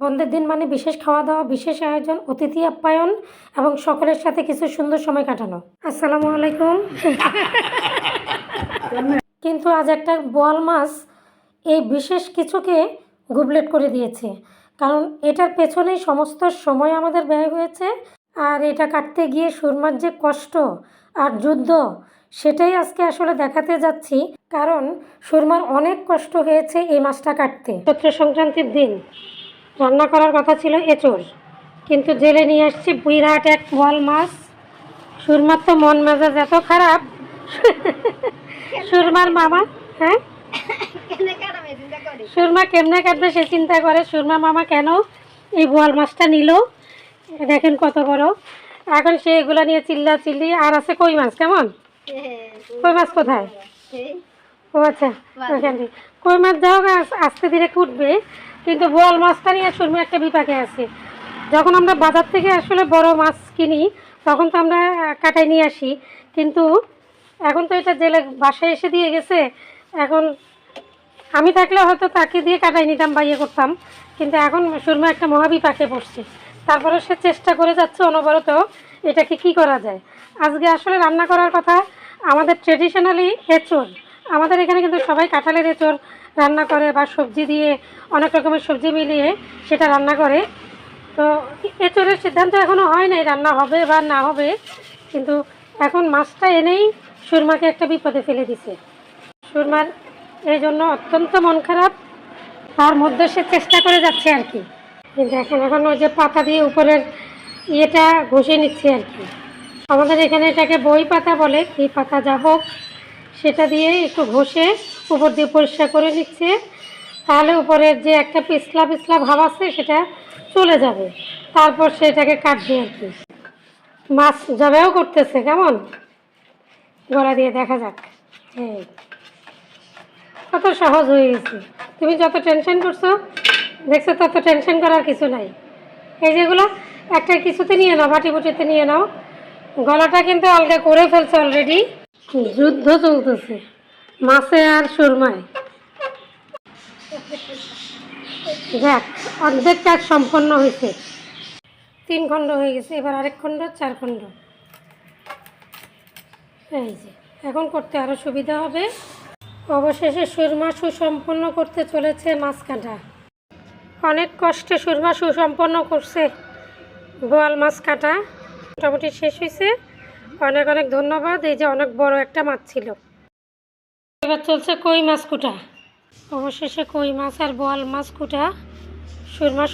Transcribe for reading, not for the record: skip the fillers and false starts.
বন্ধের দিন মানে বিশেষ খাওয়া দাওয়া, বিশেষ আয়োজন, অতিথি আপ্যায়ন এবং সকলের সাথে কিছু সুন্দর সময় কাটানো। আসসালামু আলাইকুম। কিন্তু আজ একটা বোয়াল মাছ এই বিশেষ কিছুকে গুবলেট করে দিয়েছে, কারণ এটার পেছনেই সমস্ত সময় আমাদের ব্যয় হয়েছে। আর এটা কাটতে গিয়ে সুরমার যে কষ্ট আর যুদ্ধ, সেটাই আজকে আসলে দেখাতে যাচ্ছি। কারণ সুরমার অনেক কষ্ট হয়েছে এই মাছটা কাটতে। চৈত্র সংক্রান্তির দিন রান্না করার কথা ছিল এঁচোড়, কিন্তু জেলে নিয়ে আসছি বিরাট এক বোয়াল মাছ। সুরমার তো মন মেজাজ এত খারাপ। সুরমার মামা, হ্যাঁ, সুরমা কেমনে কাটবে সে চিন্তা করে। সুরমা মামা কেন এই বোয়াল মাছটা নিল, দেখেন কত বড়। এখন সে এগুলো নিয়ে চিল্লা চিল্লি। আর আছে কই মাছ, কেমন কই মাছ কোথায়? ও আচ্ছা, ওইখান থেকে কই মাছ যাও আস্তে ধীরে কুটবে, কিন্তু বোয়াল মাছটা নিয়ে সুরমা একটা বিপাকে আছে। যখন আমরা বাজার থেকে আসলে বড় মাছ কিনি তখন তো আমরা কাটাই নিয়ে আসি, কিন্তু এখন তো এটা জেলে বাসায় এসে দিয়ে গেছে। এখন আমি থাকলে হয়তো তাকে দিয়ে কাটাই নিতাম বা ইয়ে করতাম, কিন্তু এখন সুরমা একটা মহাবিপাকে পড়ছে। তারপরে সে চেষ্টা করে যাচ্ছে অনবরত এটাকে কি করা যায়। আজকে আসলে রান্না করার কথা আমাদের ট্রেডিশনালি এঁচোড়। আমাদের এখানে কিন্তু সবাই কাঁঠালের এঁচোড় রান্না করে বা সবজি দিয়ে অনেক রকমের সবজি মিলিয়ে সেটা রান্না করে। তো এঁচোড়ের সিদ্ধান্ত এখনও হয় নাই রান্না হবে বা না হবে, কিন্তু এখন মাছটা এনেই সুরমাকে একটা বিপদে ফেলে দিছে। সুরমার এই জন্য অত্যন্ত মন খারাপ, তার মধ্যে সে চেষ্টা করে যাচ্ছে আর কি। দেখেন এখন ওই যে পাতা দিয়ে উপরের ইয়েটা ঘষে নিচ্ছে আর কি। আমাদের এখানে এটাকে বই পাতা বলে, এই পাতা যা হোক সেটা দিয়ে একটু ঘষে উপর দিয়ে পরিষ্কার করে নিচ্ছে, তাহলে উপরের যে একটা পিছলা পিছলা ভাব আছে সেটা চলে যাবে। তারপর সেটাকে কাটবে আর কি। মাছ জবাইও করতেছে, কেমন গলা দিয়ে দেখা যাক। হ্যাঁ, কত সহজ হয়ে গেছে। তুমি যত টেনশন করছো দেখছো, তত টেনশন করার কিছু নাই। এই যেগুলো একটা কিছুতে নিয়ে নাও, বাটি বুটিতে নিয়ে নাও। গলাটা কিন্তু আলগা করে ফেলছে অলরেডি। যুদ্ধ চলতেছে মাছে আর সুরমায়। দেখ, অর্ধেক কাজ সম্পন্ন হয়েছে, 3 খণ্ড হয়ে গেছে, এবার আরেক খণ্ড, 4 খণ্ড। এই যে এখন করতে আরও সুবিধা হবে। অবশেষে সুরমা সুসম্পন্ন করতে চলেছে মাছ কাটা। অনেক কষ্টে সুরমা সুসম্পন্ন করছে বোয়াল মাছ কাটা, মোটামুটি শেষ হয়েছে। অনেক অনেক ধন্যবাদ। এই যে অনেক বড় একটা মাছ ছিল। এবার চলছে কই মাছ কুটা। অবশেষে কই মাছ আর বোয়াল মাছ কুটা সুরমা